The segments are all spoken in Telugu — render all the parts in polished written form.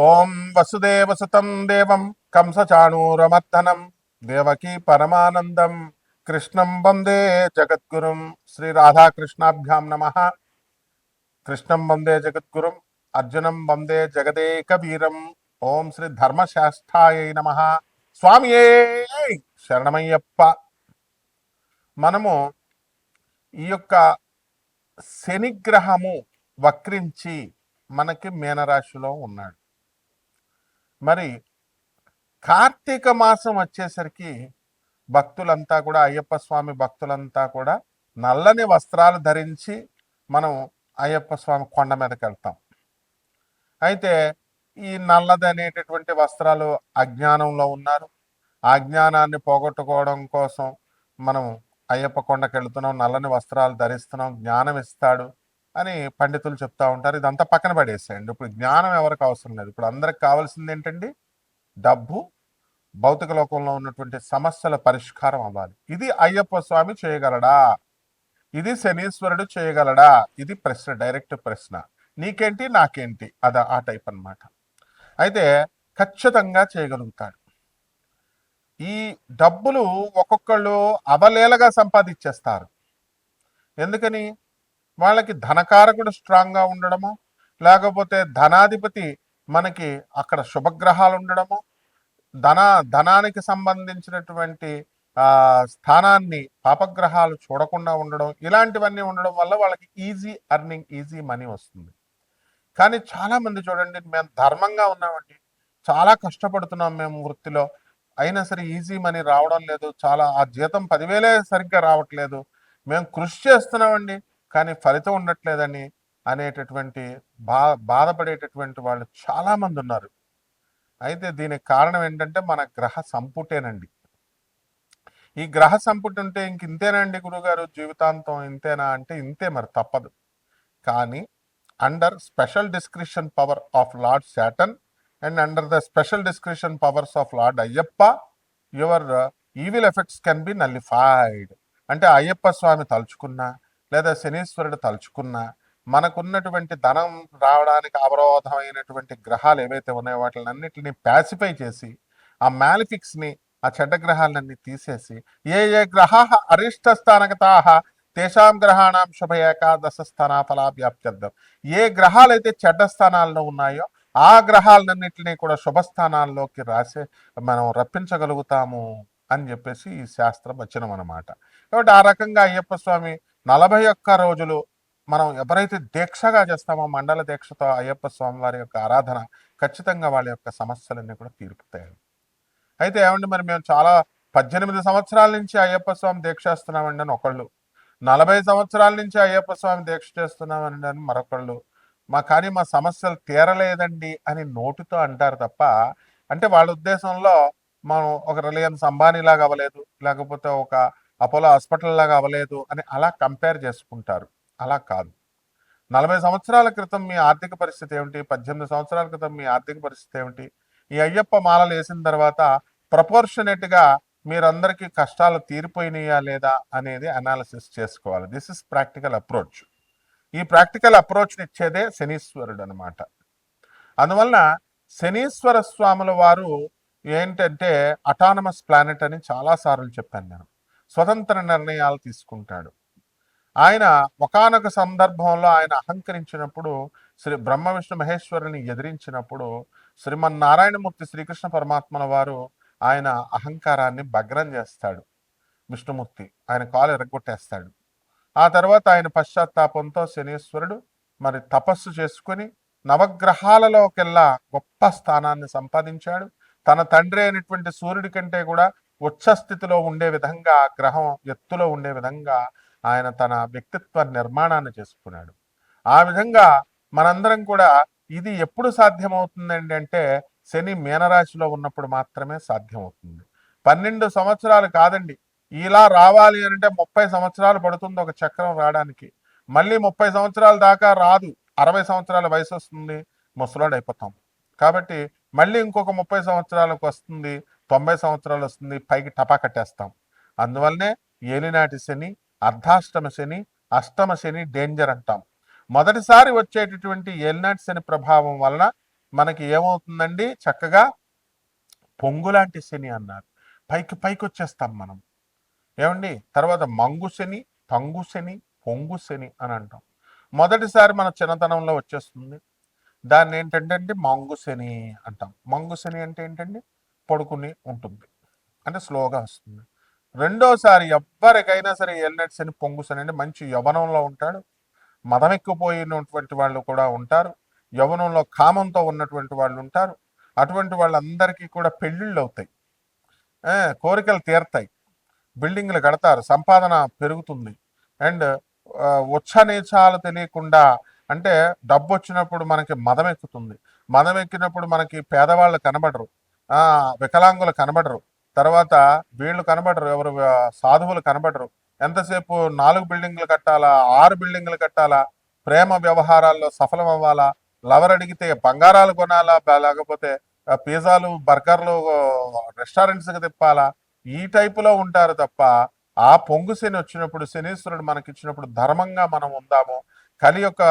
ఓం వసుదేవసుతం దేవం కంసచాణూరమర్దనం దేవకీ పరమానందం కృష్ణం వందే జగద్గురుం. శ్రీ రాధాకృష్ణాభ్యాం నమ. కృష్ణం వందే జగద్గురుం, అర్జునం వందే జగదేక వీరం. ఓం శ్రీ ధర్మశాస్త్రాయ నమ. స్వామియే శరణమయ్యప్ప. మనము ఈ యొక్క శనిగ్రహము వక్రించి మనకి మీనరాశిలో ఉన్నాడు. మరి కార్తీక మాసం వచ్చేసరికి భక్తులంతా కూడా, అయ్యప్ప స్వామి భక్తులంతా కూడా నల్లని వస్త్రాలు ధరించి మనం అయ్యప్ప స్వామి కొండ మీదకి వెళ్తాం. అయితే ఈ నల్లది అనేటటువంటి వస్త్రాలు అజ్ఞానంలో ఉన్నారు. ఆ అజ్ఞానాన్ని పోగొట్టుకోవడం కోసం మనం అయ్యప్ప కొండకి వెళుతున్నాం, నల్లని వస్త్రాలు ధరిస్తున్నాం, జ్ఞానం ఇస్తాడు అని పండితులు చెప్తా ఉంటారు. ఇదంతా పక్కన పడేసేయండి. ఇప్పుడు జ్ఞానం ఎవరికి అవసరం లేదు. ఇప్పుడు అందరికి కావాల్సింది ఏంటండి? డబ్బు, భౌతిక లోకంలో ఉన్నటువంటి సమస్యల పరిష్కారం అవ్వాలి. ఇది అయ్యప్ప స్వామి చేయగలడా? ఇది శనీశ్వరుడు చేయగలడా? ఇది ప్రశ్న, డైరెక్ట్ ప్రశ్న. నీకేంటి నాకేంటి, ఆ టైప్ అన్నమాట. అయితే ఖచ్చితంగా చేయగలుగుతాడు. ఈ డబ్బులు ఒక్కొక్కళ్ళు అవలేలగా సంపాదించేస్తారు. ఎందుకని? వాళ్ళకి ధనకారకుడు స్ట్రాంగ్గా ఉండడము, లేకపోతే ధనాధిపతి మనకి అక్కడ శుభగ్రహాలు ఉండడము, ధనానికి సంబంధించినటువంటి స్థానాన్ని పాపగ్రహాలు చూడకుండా ఉండడం, ఇలాంటివన్నీ ఉండడం వల్ల వాళ్ళకి ఈజీ అర్నింగ్, ఈజీ మనీ వస్తుంది. కానీ చాలామంది చూడండి, మేము ధర్మంగా ఉన్నామండి, చాలా కష్టపడుతున్నాం మేము వృత్తిలో, అయినా సరే ఈజీ మనీ రావడం లేదు, చాలా ఆ జీతం 10,000 సరిగ్గా రావట్లేదు, మేము కృషి చేస్తున్నామండి కానీ ఫలితం ఉండట్లేదని అనేటటువంటి బాధపడేటటువంటి వాళ్ళు చాలామంది ఉన్నారు. అయితే దీనికి కారణం ఏంటంటే మన గ్రహ సంపుటేనండి. ఈ గ్రహ సంపుటి ఉంటే ఇంక ఇంతేనండి గురుగారు జీవితాంతం ఇంతేనా అంటే ఇంతే, మరి తప్పదు. కానీ under special discretion power of lord Satan and under the special discretion powers of lord Ayyappa, your evil effects can be nullified. అంటే అయ్యప్ప స్వామి తలుచుకున్నా, లేదా శనీశ్వరుడు తలుచుకున్నా, మనకున్నటువంటి ధనం రావడానికి అవరోధమైనటువంటి గ్రహాలు ఏవైతే ఉన్నాయో వాటిని అన్నిటిని ప్యాసిఫై చేసి, ఆ మ్యాలిఫిక్స్ని, ఆ చెడ్డ గ్రహాలన్నీ తీసేసి, ఏ ఏ గ్రహా అరిష్ట స్థానగతాహ తేషాం గ్రహాణం శుభ ఏకాదశ స్థానాఫలాభ్యాప్త్యర్థం. ఏ గ్రహాలైతే చెడ్డ స్థానాల్లో ఉన్నాయో ఆ గ్రహాలన్నింటినీ కూడా శుభస్థానాల్లోకి మనం రప్పించగలుగుతాము అని చెప్పేసి ఈ శాస్త్రం వచనం అన్నమాట. కాబట్టి ఆ రకంగా అయ్యప్ప స్వామి 41 రోజులు మనం ఎవరైతే దీక్షగా చేస్తామో, మండల దీక్షతో అయ్యప్ప స్వామి వారి యొక్క ఆరాధన, ఖచ్చితంగా వాళ్ళ యొక్క సమస్యలన్నీ కూడా తీరుపుతాయి. అయితే ఏమండి, మరి మేము చాలా 18 సంవత్సరాల నుంచి అయ్యప్ప స్వామి దీక్ష చేస్తున్నామండి అని ఒకళ్ళు, 40 సంవత్సరాల నుంచి అయ్యప్ప స్వామి దీక్ష చేస్తున్నామండి అని మరొకళ్ళు, కానీ మా సమస్యలు తీరలేదండి అని నోటితో అంటారు తప్ప, అంటే వాళ్ళ ఉద్దేశంలో మనం ఒక రిలయన్స్ అంబానీ లాగా అవ్వలేదు, లేకపోతే ఒక అపోలో హాస్పిటల్ లాగా అవ్వలేదు అని అలా కంపేర్ చేసుకుంటారు. అలా కాదు. 40 సంవత్సరాల క్రితం మీ ఆర్థిక పరిస్థితి ఏమిటి, 18 సంవత్సరాల క్రితం మీ ఆర్థిక పరిస్థితి ఏమిటి, ఈ అయ్యప్ప మాలలు వేసిన తర్వాత ప్రపోర్షనేట్గా మీరందరికీ కష్టాలు తీరిపోయినాయా లేదా అనేది అనాలిసిస్ చేసుకోవాలి. This is practical approach. ఈ ప్రాక్టికల్ అప్రోచ్ని ఇచ్చేదే శనీశ్వరుడు అనమాట. అందువల్ల శనీశ్వర స్వాముల వారు ఏంటంటే అటానమస్ ప్లానెట్ అని చాలాసార్లు చెప్పాను నేను. స్వతంత్ర నిర్ణయాలు తీసుకుంటాడు ఆయన. ఒకానొక సందర్భంలో ఆయన అహంకరించినప్పుడు, శ్రీ బ్రహ్మ విష్ణు మహేశ్వరుని ఎదిరించినప్పుడు శ్రీమన్నారాయణమూర్తి శ్రీకృష్ణ పరమాత్మల వారు ఆయన అహంకారాన్ని భగ్నం చేస్తాడు. విష్ణుమూర్తి ఆయన కాలు ఎరగొట్టేస్తాడు. ఆ తర్వాత ఆయన పశ్చాత్తాపంతో శనీశ్వరుడు మరి తపస్సు చేసుకుని నవగ్రహాలలోకెల్లా గొప్ప స్థానాన్ని సంపాదించాడు. తన తండ్రి అయినటువంటి సూర్యుడి కంటే కూడా ఉచ్చస్థితిలో ఉండే విధంగా, గ్రహం ఎత్తులో ఉండే విధంగా ఆయన తన వ్యక్తిత్వ నిర్మాణాన్ని చేసుకున్నాడు. ఆ విధంగా మనందరం కూడా ఇది ఎప్పుడు సాధ్యమవుతుందండి అంటే శని మీనరాశిలో ఉన్నప్పుడు మాత్రమే సాధ్యమవుతుంది. 12 సంవత్సరాలు కాదండి, ఇలా రావాలి అంటే 30 సంవత్సరాలు పడుతుంది ఒక చక్రం రావడానికి. మళ్ళీ 30 సంవత్సరాల దాకా రాదు, 60 సంవత్సరాల వయసు వస్తుంది, ముసలోడు అయిపోతాం. కాబట్టి మళ్ళీ ఇంకొక 30 సంవత్సరాలకు వస్తుంది, 90 సంవత్సరాలు వస్తుంది, పైకి టపా కట్టేస్తాం. అందువల్లనే ఏలినాటి శని, అర్ధాష్టమ శని, అష్టమ శని డేంజర్ అంటాం. మొదటిసారి వచ్చేటటువంటి ఏలినాటి శని ప్రభావం వలన మనకి ఏమవుతుందండి, చక్కగా పొంగులాంటి శని అన్నారు. పైకి పైకి వచ్చేస్తాం మనం. ఏమండి, తర్వాత మంగు శని, తంగు శని, పొంగు శని అని అంటాం. మొదటిసారి మన చిన్నతనంలో వచ్చేస్తుంది. దాన్ని ఏంటంటే అండి మంగు శని అంటాం. మంగు శని అంటే ఏంటండి, పడుకుని ఉంటుంది, అంటే స్లోగా వస్తుంది. రెండోసారి ఎవ్వరికైనా సరే ఎల్నెట్ శని, పొంగు శని అంటే మంచి యవనంలో ఉంటాడు, మదమెక్కిపోయినటువంటి వాళ్ళు కూడా ఉంటారు, యవనంలో కామంతో ఉన్నటువంటి వాళ్ళు ఉంటారు. అటువంటి వాళ్ళందరికీ కూడా పెళ్ళిళ్ళు అవుతాయి, కోరికలు తీరతాయి, బిల్డింగ్లు కడతారు, సంపాదన పెరుగుతుంది. అండ్ ఉచ్చ నీచాలు తెలియకుండా, అంటే డబ్బు వచ్చినప్పుడు మనకి మదం ఎక్కుతుంది, మదం ఎక్కినప్పుడు మనకి పేదవాళ్ళు కనబడరు, వికలాంగులు కనబడరు, తర్వాత వీళ్ళు కనబడరు, ఎవరు సాధువులు కనబడరు. ఎంతసేపు 4 బిల్డింగ్లు కట్టాలా, 6 బిల్డింగ్లు కట్టాలా, ప్రేమ వ్యవహారాల్లో సఫలం అవ్వాలా, లవర్ అడిగితే బంగారాలు కొనాలా, లేకపోతే పిజ్జాలు బర్గర్లు రెస్టారెంట్స్కి తిప్పాలా, ఈ టైపులో ఉంటారు తప్ప, ఆ పొంగు శని వచ్చినప్పుడు, శనీశ్వరుడు మనకి ఇచ్చినప్పుడు ధర్మంగా మనం ఉందాము, కలి యొక్క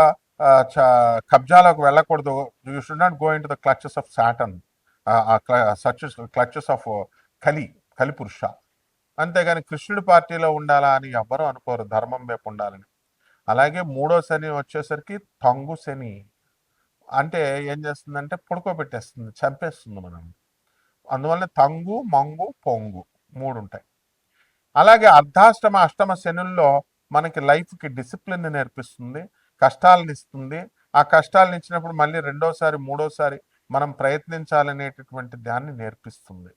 కబ్జాలకు వెళ్ళకూడదు. You should not go in to the clutches of Satan, clutches of కలి కలి పురుష. అంతేగాని కృష్ణుడి పార్టీలో ఉండాలా అని ఎవ్వరూ అనుకోరు, ధర్మం వైపు ఉండాలని. అలాగే మూడో శని వచ్చేసరికి తంగు శని, అంటే ఏం చేస్తుందంటే పడుకోబెట్టేస్తుంది, చంపేస్తుంది మనం. అందువల్ల తంగు, మంగు, పొంగు 3 ఉంటాయి. అలాగే అర్ధాష్టమ అష్టమ శనుల్లో మనకి లైఫ్కి డిసిప్లిన్ నేర్పిస్తుంది, కష్టాలను ఇస్తుంది. ఆ కష్టాలను ఇచ్చినప్పుడు మళ్ళీ రెండోసారి మూడోసారి మనం ప్రయత్నించాలనేటటువంటి దాన్ని నేర్పిస్తుంది.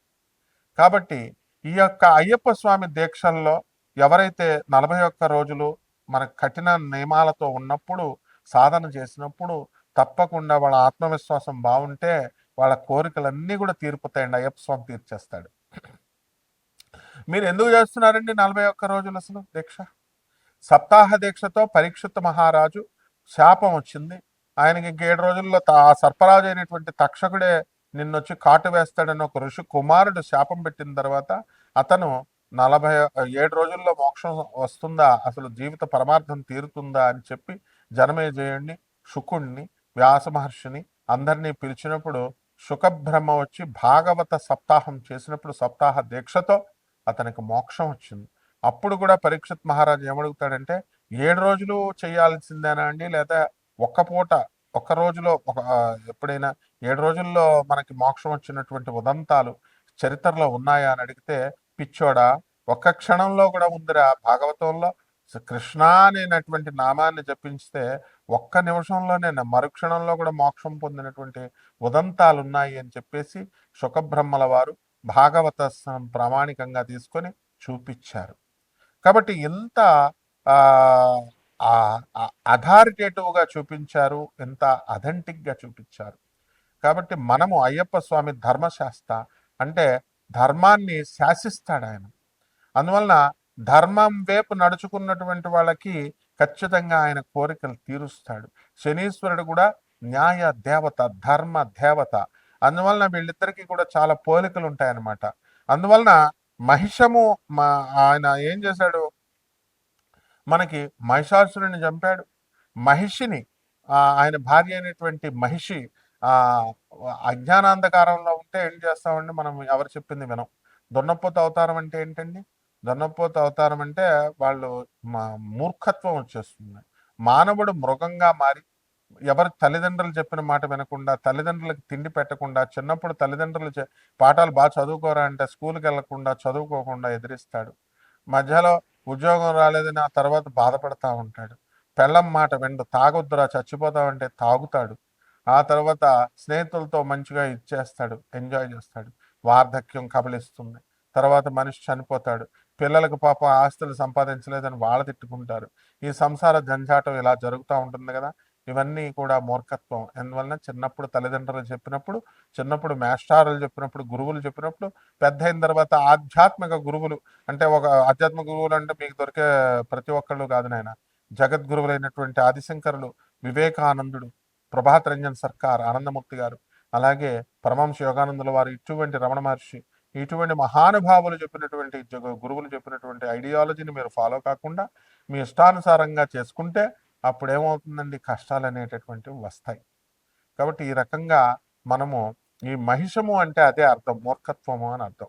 కాబట్టి ఈ యొక్క అయ్యప్ప స్వామి దీక్షల్లో ఎవరైతే 41 రోజులు మన కఠిన నియమాలతో ఉన్నప్పుడు, సాధన చేసినప్పుడు, తప్పకుండా వాళ్ళ ఆత్మవిశ్వాసం బాగుంటే వాళ్ళ కోరికలన్నీ కూడా తీరిపోతాయండి, అయ్యప్ప స్వామి తీర్చేస్తాడు. మీరు ఎందుకు చేస్తున్నారండి 41 రోజులు అసలు దీక్ష? సప్తాహ దీక్షతో పరీక్షిత్ మహారాజు శాపం వచ్చింది. ఆయనకి ఇంక 7 రోజుల్లో ఆ సర్పరాజు అయినటువంటి తక్షకుడే నిన్నొచ్చి కాటు వేస్తాడని ఒక ఋషి కుమారుడు శాపం పెట్టిన తర్వాత అతను 47 రోజుల్లో మోక్షం వస్తుందా, అసలు జీవిత పరమార్థం తీరుతుందా అని చెప్పి జనమేజయుడిని, శుకుణ్ణి, వ్యాస మహర్షిని అందరినీ పిలిచినప్పుడు శుకబ్రహ్మ వచ్చి భాగవత సప్తాహం చేసినప్పుడు సప్తాహ దీక్షతో అతనికి మోక్షం వచ్చింది. అప్పుడు కూడా పరీక్షిత్ మహారాజు ఏమడుగుతాడంటే, 7 రోజులు చేయాల్సిందేనా అండి, లేదా ఒక్క పూట ఒక్క రోజులో ఎప్పుడైనా 7 రోజుల్లో మనకి మోక్షం వచ్చినటువంటి ఉదంతాలు చరిత్రలో ఉన్నాయా అని అడిగితే, పిచ్చోడా, ఒక్క క్షణంలో కూడా ఉందిరా భాగవతంలో, కృష్ణ అనేటువంటి నామాన్ని జపించితే ఒక్క నిమిషంలోనే మరుక్షణంలో కూడా మోక్షం పొందినటువంటి ఉదంతాలు ఉన్నాయి అని చెప్పేసి శుకబ్రహ్మల వారు భాగవత ప్రామాణికంగా తీసుకొని చూపించారు. కాబట్టి ఎంత అథారిటేటివ్గా చూపించారు, ఎంత అథెంటిక్గా చూపించారు. కాబట్టి మనము అయ్యప్ప స్వామి ధర్మశాస్త్ర, అంటే ధర్మాన్ని శాసిస్తాడు ఆయన. అందువలన ధర్మం వైపు నడుచుకున్నటువంటి వాళ్ళకి ఖచ్చితంగా ఆయన కోరికలు తీరుస్తాడు. శనీశ్వరుడు కూడా న్యాయ దేవత, ధర్మ దేవత. అందువలన వీళ్ళిద్దరికీ కూడా చాలా పోలికలు ఉంటాయన్నమాట. అందువలన మహిషము ఆయన ఏం చేశాడు, మనకి మహిషాసురుని చంపాడు. మహిషిని, ఆయన భార్య అయినటువంటి మహిషి అజ్ఞానాంధకారంలో ఉంటే ఏం చేస్తామండి మనం, ఎవరు చెప్పింది వినం. దున్నపోత అవతారం అంటే ఏంటండి, దున్నపోత అవతారం అంటే వాళ్ళు మూర్ఖత్వం వచ్చేస్తుంది. మానవుడు మృగంగా మారి ఎవరి తల్లిదండ్రులు చెప్పిన మాట వినకుండా, తల్లిదండ్రులకు తిండి పెట్టకుండా, చిన్నప్పుడు తల్లిదండ్రులు పాఠాలు బాగా చదువుకోరా అంటే స్కూల్కి వెళ్లకుండా, చదువుకోకుండా ఎదిరిస్తాడు. మధ్యలో ఉద్యోగం రాలేదని ఆ తర్వాత బాధపడతా ఉంటాడు. పెళ్ళం మాట విండు, తాగొద్దురా చచ్చిపోతావంటే తాగుతాడు. ఆ తర్వాత స్నేహితులతో మంచిగా ఇచ్చేస్తాడు, ఎంజాయ్ చేస్తాడు. వార్ధక్యం కబలిస్తుంది, తర్వాత మనిషి చనిపోతాడు. పిల్లలకు పాప ఆస్తులు సంపాదించలేదని వాళ్ళ తిట్టుకుంటారు. ఈ సంసార జంజాటం ఇలా జరుగుతూ ఉంటుంది కదా. ఇవన్నీ కూడా మూర్ఖత్వం. ఎందువలన చిన్నప్పుడు తల్లిదండ్రులు చెప్పినప్పుడు, చిన్నప్పుడు మేస్టారులు చెప్పినప్పుడు, గురువులు చెప్పినప్పుడు, పెద్ద అయిన తర్వాత ఆధ్యాత్మిక గురువులు, అంటే ఒక ఆధ్యాత్మిక గురువులు అంటే మీకు దొరికే ప్రతి ఒక్కళ్ళు కాదు నాయన. జగద్గురువులైనటువంటి ఆదిశంకరులు, వివేకానందుడు, ప్రభాత్ రంజన్ సర్కార్, ఆనందమూర్తి గారు, అలాగే పరమహంస యోగానందుల వారు, ఇటువంటి రమణ మహర్షి, ఇటువంటి మహానుభావులు చెప్పినటువంటి గురువులు చెప్పినటువంటి ఐడియాలజీని మీరు ఫాలో కాకుండా మీ ఇష్టానుసారంగా చేసుకుంటే అప్పుడు ఏమవుతుందండి, కష్టాలు అనేటటువంటివి వస్తాయి. కాబట్టి ఈ రకంగా మనము ఈ మహిషము అంటే అదే అర్థం, మూర్ఖత్వము అని అర్థం.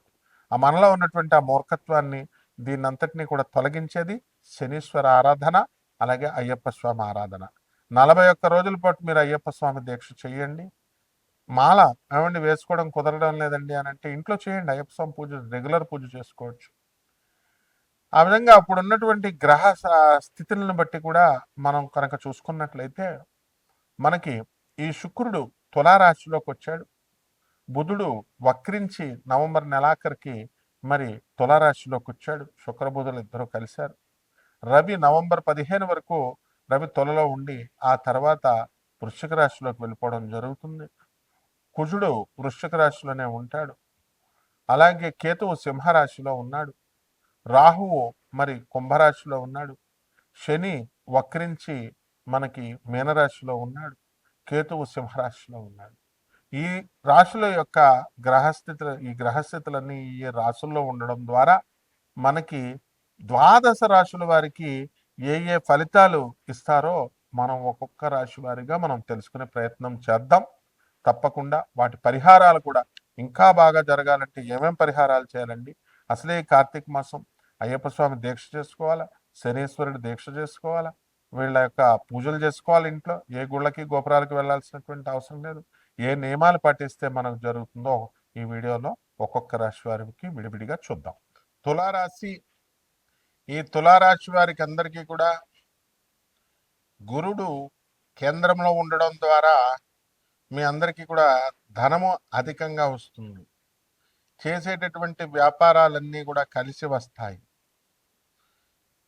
ఆ మనలో ఉన్నటువంటి ఆ మూర్ఖత్వాన్ని దీన్నంతటినీ కూడా తొలగించేది శనీశ్వర ఆరాధన, అలాగే అయ్యప్ప స్వామి ఆరాధన. 41 రోజుల పాటు మీరు అయ్యప్ప స్వామి దీక్ష చేయండి. మాల ఏమండి వేసుకోవడం కుదరడం లేదండి అని అంటే ఇంట్లో చేయండి, అయ్యప్ప స్వామి పూజ రెగ్యులర్ పూజ చేసుకోవచ్చు. ఆ విధంగా అప్పుడు ఉన్నటువంటి గ్రహ స్థితులను బట్టి కూడా మనం కనుక చూసుకున్నట్లయితే మనకి ఈ శుక్రుడు తులారాశిలోకి వచ్చాడు. బుధుడు వక్రించి నవంబర్ నెలాఖరికి మరి తులారాశిలోకి వచ్చాడు. శుక్రబుధులు ఇద్దరు కలిశారు. రవి నవంబర్ 15 వరకు రవి తులలో ఉండి ఆ తర్వాత వృశ్చిక రాశిలోకి వెళ్ళిపోవడం జరుగుతుంది. కుజుడు వృశ్చిక రాశిలోనే ఉంటాడు. అలాగే కేతువు సింహరాశిలో ఉన్నాడు. రాహువు మరి కుంభరాశిలో ఉన్నాడు. శని వక్రించి మనకి మీనరాశిలో ఉన్నాడు. కేతువు సింహరాశిలో ఉన్నాడు. ఈ రాశుల యొక్క ఈ గ్రహస్థితులన్నీ ఈ రాశుల్లో ఉండడం ద్వారా మనకి ద్వాదశ రాశుల వారికి ఏ ఏ ఫలితాలు ఇస్తారో మనం ఒక్కొక్క రాశి వారిగా మనం తెలుసుకునే ప్రయత్నం చేద్దాం. తప్పకుండా వాటి పరిహారాలు కూడా ఇంకా బాగా జరగాలంటే ఏమేం పరిహారాలు చేయాలండి? అసలే కార్తీక మాసం, అయ్యప్ప స్వామి దీక్ష చేసుకోవాలా, శనీశ్వరుడి దీక్ష చేసుకోవాలా, వీళ్ళ యొక్క పూజలు చేసుకోవాలి. ఇంట్లో ఏ గుళ్ళకి గోపురాలకి వెళ్ళాల్సినటువంటి అవసరం లేదు. ఏ నియమాలు పాటిస్తే మనకు జరుగుతుందో ఈ వీడియోలో ఒక్కొక్క రాశి వారికి విడివిడిగా చూద్దాం. తులారాశి, ఈ తులారాశి వారికి అందరికీ కూడా గురుడు కేంద్రంలో ఉండడం ద్వారా మీ అందరికీ కూడా ధనము అధికంగా వస్తుంది. చేసేటటువంటి వ్యాపారాలన్నీ కూడా కలిసి వస్తాయి.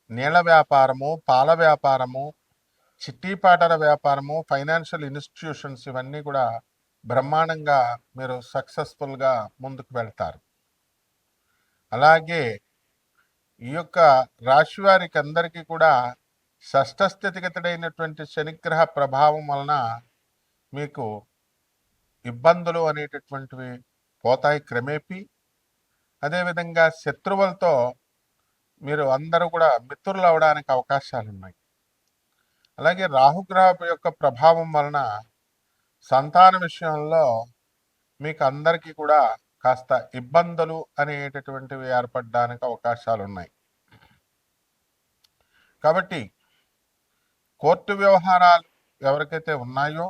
నీళ్ళ వ్యాపారము, పాల వ్యాపారము, చిట్టీపాటల వ్యాపారము, ఫైనాన్షియల్ ఇన్స్టిట్యూషన్స్ ఇవన్నీ కూడా బ్రహ్మాండంగా మీరు సక్సెస్ఫుల్గా ముందుకు వెళ్తారు. అలాగే ఈ యొక్క రాశి వారికి అందరికీ కూడా షష్ఠ స్థితిగతుడైనటువంటి శనిగ్రహ ప్రభావం వలన మీకు ఇబ్బందులు అనేటటువంటివి పోతాయి క్రమేపీ. అదేవిధంగా శత్రువులతో మీరు అందరూ కూడా మిత్రులు అవడానికి అవకాశాలు ఉన్నాయి. అలాగే రాహుగ్రహ యొక్క ప్రభావం వలన సంతాన విషయంలో మీకు అందరికీ కూడా కాస్త ఇబ్బందులు అనేటటువంటివి ఏర్పడడానికి అవకాశాలు ఉన్నాయి. కాబట్టి కోర్టు వ్యవహారాలు ఎవరికైతే ఉన్నాయో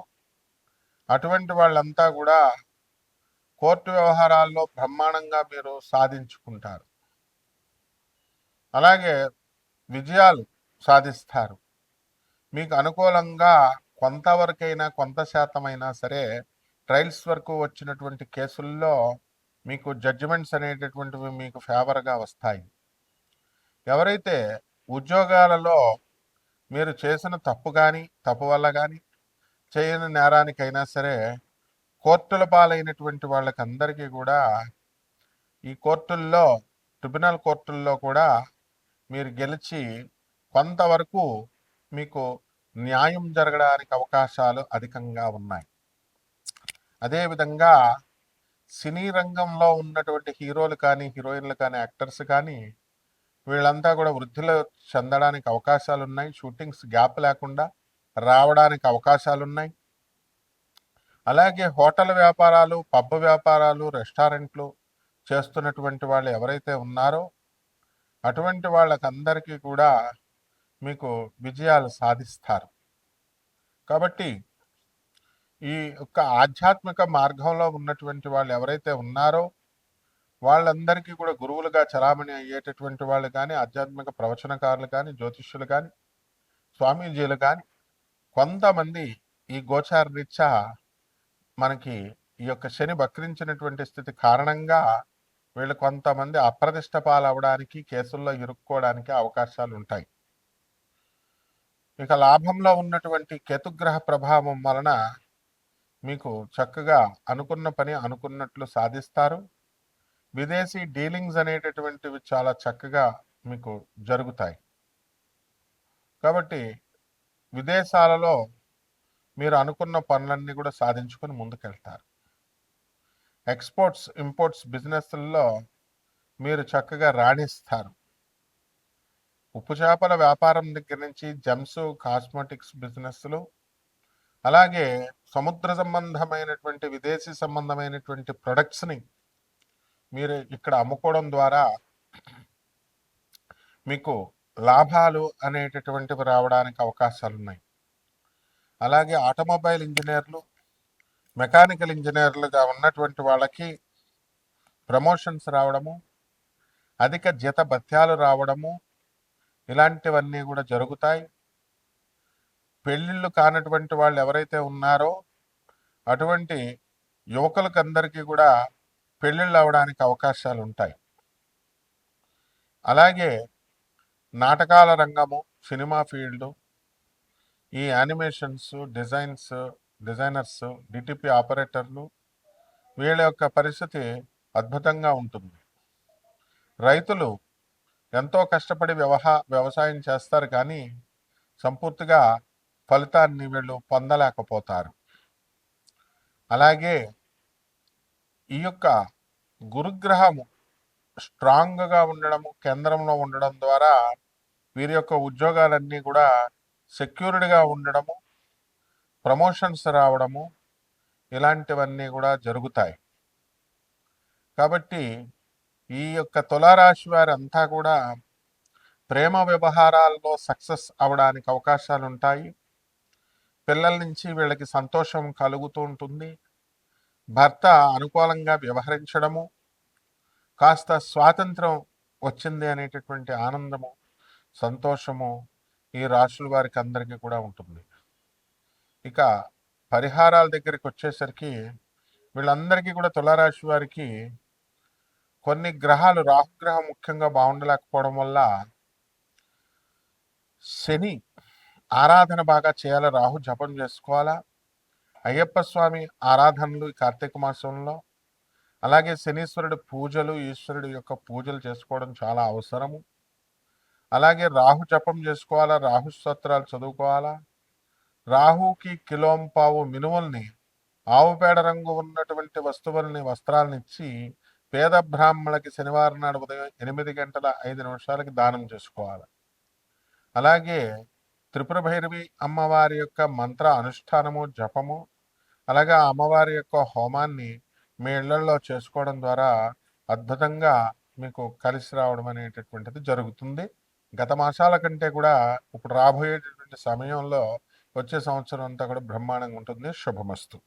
అటువంటి వాళ్ళంతా కూడా కోర్టు వ్యవహారాల్లో బ్రహ్మాండంగా మీరు సాధించుకుంటారు. అలాగే విజయాలు సాధిస్తారు. మీకు అనుకూలంగా కొంతవరకైనా కొంత శాతమైనా సరే ట్రయల్స్ వరకు వచ్చినటువంటి కేసుల్లో మీకు జడ్జిమెంట్స్ అనేటటువంటివి మీకు ఫేవర్గా వస్తాయి. ఎవరైతే ఉద్యోగాలలో మీరు చేసిన తప్పు వల్ల కానీ చేయని నేరానికైనా సరే కోర్టుల పాలైనటువంటి వాళ్ళకందరికీ కూడా ఈ కోర్టుల్లో, ట్రిబ్యునల్ కోర్టుల్లో కూడా మీరు గెలిచి కొంతవరకు మీకు న్యాయం జరగడానికి అవకాశాలు అధికంగా ఉన్నాయి. అదేవిధంగా సినీ రంగంలో ఉన్నటువంటి హీరోలు కానీ, హీరోయిన్లు కానీ, యాక్టర్స్ కానీ వీళ్ళంతా కూడా వృద్ధిలో చెందడానికి అవకాశాలు ఉన్నాయి. షూటింగ్స్ గ్యాప్ లేకుండా రావడానికి అవకాశాలు ఉన్నాయి. అలాగే హోటల్ వ్యాపారాలు, పబ్ వ్యాపారాలు, రెస్టారెంట్లు చేస్తున్నటువంటి వాళ్ళు ఎవరైతే ఉన్నారో అటువంటి వాళ్ళకందరికీ కూడా మీకు విజయాలు సాధిస్తారు. కాబట్టి ఈ యొక్క ఆధ్యాత్మిక మార్గంలో ఉన్నటువంటి వాళ్ళు ఎవరైతే ఉన్నారో వాళ్ళందరికీ కూడా గురువులుగా చలామణి అయ్యేటటువంటి వాళ్ళు కానీ, ఆధ్యాత్మిక ప్రవచనకారులు కానీ, జ్యోతిష్యులు కానీ, స్వామీజీలు కానీ కొంతమంది ఈ గోచార రీత్యా మనకి ఈ యొక్క శని వక్రించినటువంటి స్థితి కారణంగా వీళ్ళు కొంతమంది అప్రతిష్ట పాలవడానికి, కేసుల్లో ఇరుక్కోవడానికి అవకాశాలు ఉంటాయి. ఇక లాభంలో ఉన్నటువంటి కేతుగ్రహ ప్రభావం వలన మీకు చక్కగా అనుకున్న పని అనుకున్నట్లు సాధిస్తారు. విదేశీ డీలింగ్స్ అనేటటువంటివి చాలా చక్కగా మీకు జరుగుతాయి. కాబట్టి విదేశాలలో మీరు అనుకున్న పనులన్నీ కూడా సాధించుకొని ముందుకెళ్తారు. ఎక్స్పోర్ట్స్, ఇంపోర్ట్స్ బిజినెస్లలో మీరు చక్కగా రాణిస్తారు. ఉప్పు చేపల వ్యాపారం దగ్గర నుంచి జెమ్స్, కాస్మెటిక్స్ బిజినెస్లు, అలాగే సముద్ర సంబంధమైనటువంటి విదేశీ సంబంధమైనటువంటి ప్రొడక్ట్స్ని మీరు ఇక్కడ అమ్ముకోవడం ద్వారా మీకు లాభాలు అనేటటువంటివి రావడానికి అవకాశాలు ఉన్నాయి. అలాగే ఆటోమొబైల్ ఇంజనీర్లు, మెకానికల్ ఇంజనీర్లుగా ఉన్నటువంటి వాళ్ళకి ప్రమోషన్స్ రావడము, అధిక జీత భత్యాలు రావడము, ఇలాంటివన్నీ కూడా జరుగుతాయి. పెళ్ళిళ్ళు కానటువంటి వాళ్ళు ఎవరైతే ఉన్నారో అటువంటి యువకులకు అందరికీ కూడా పెళ్ళిళ్ళు అవడానికి అవకాశాలు ఉంటాయి. అలాగే నాటకాల రంగము, సినిమా ఫీల్డు, ఈ యానిమేషన్స్, డిజైనర్స్, డిటిపి ఆపరేటర్లు, వీళ్ళ యొక్క పరిస్థితి అద్భుతంగా ఉంటుంది. రైతులు ఎంతో కష్టపడి వ్యవసాయం చేస్తారు, కానీ సంపూర్తిగా ఫలితాన్ని వీళ్ళు పొందలేకపోతారు. అలాగే ఈ యొక్క గురుగ్రహము స్ట్రాంగ్గా ఉండడము, కేంద్రంలో ఉండడం ద్వారా వీరి యొక్క ఉద్యోగాలన్నీ కూడా సెక్యూర్డ్గా ఉండడము, ప్రమోషన్స్ రావడము, ఇలాంటివన్నీ కూడా జరుగుతాయి. కాబట్టి ఈ యొక్క తులారాశి వారంతా కూడా ప్రేమ వ్యవహారాల్లో సక్సెస్ అవడానికి అవకాశాలు ఉంటాయి. పిల్లల నుంచి వీళ్ళకి సంతోషం కలుగుతూ ఉంటుంది. భర్త అనుకూలంగా వ్యవహరించడము, కాస్త స్వాతంత్రం వచ్చింది అనేటటువంటి ఆనందము, సంతోషము ఈ రాశుల వారికి అందరికీ కూడా ఉంటుంది. ఇక పరిహారాల దగ్గరికి వచ్చేసరికి వీళ్ళందరికీ కూడా తులారాశి వారికి కొన్ని గ్రహాలు, రాహుగ్రహం ముఖ్యంగా బాగుండలేకపోవడం వల్ల శని ఆరాధన బాగా చేయాలి, రాహు జపం చేసుకోవాలా, అయ్యప్ప స్వామి ఆరాధనలు ఈ కార్తీక మాసంలో, అలాగే శనీశ్వరుడి పూజలు, ఈశ్వరుడి యొక్క పూజలు చేసుకోవడం చాలా అవసరము. అలాగే రాహు జపం చేసుకోవాలా, రాహు స్తోత్రాలు చదువుకోవాలా, రాహుకి కిలోంపావు మినుముల్ని, ఆవుపేడ రంగు ఉన్నటువంటి వస్త్రాలను ఇచ్చి పేద బ్రాహ్మణులకి శనివారం నాడు ఉదయం 8:05 దానం చేసుకోవాలి. అలాగే త్రిపుర భైరవి అమ్మవారి యొక్క మంత్ర అనుష్ఠానము, జపము, అలాగే అమ్మవారి యొక్క హోమాన్ని మీ ఇళ్లలో చేసుకోవడం ద్వారా అద్భుతంగా మీకు కలిసి రావడం అనేటటువంటిది జరుగుతుంది. గత మాసాల కంటే కూడా ఇప్పుడు రాబోయేటటువంటి సమయంలో వచ్చే సంవత్సరం అంతా కూడా బ్రహ్మాండంగా ఉంటుంది. శుభమస్తు.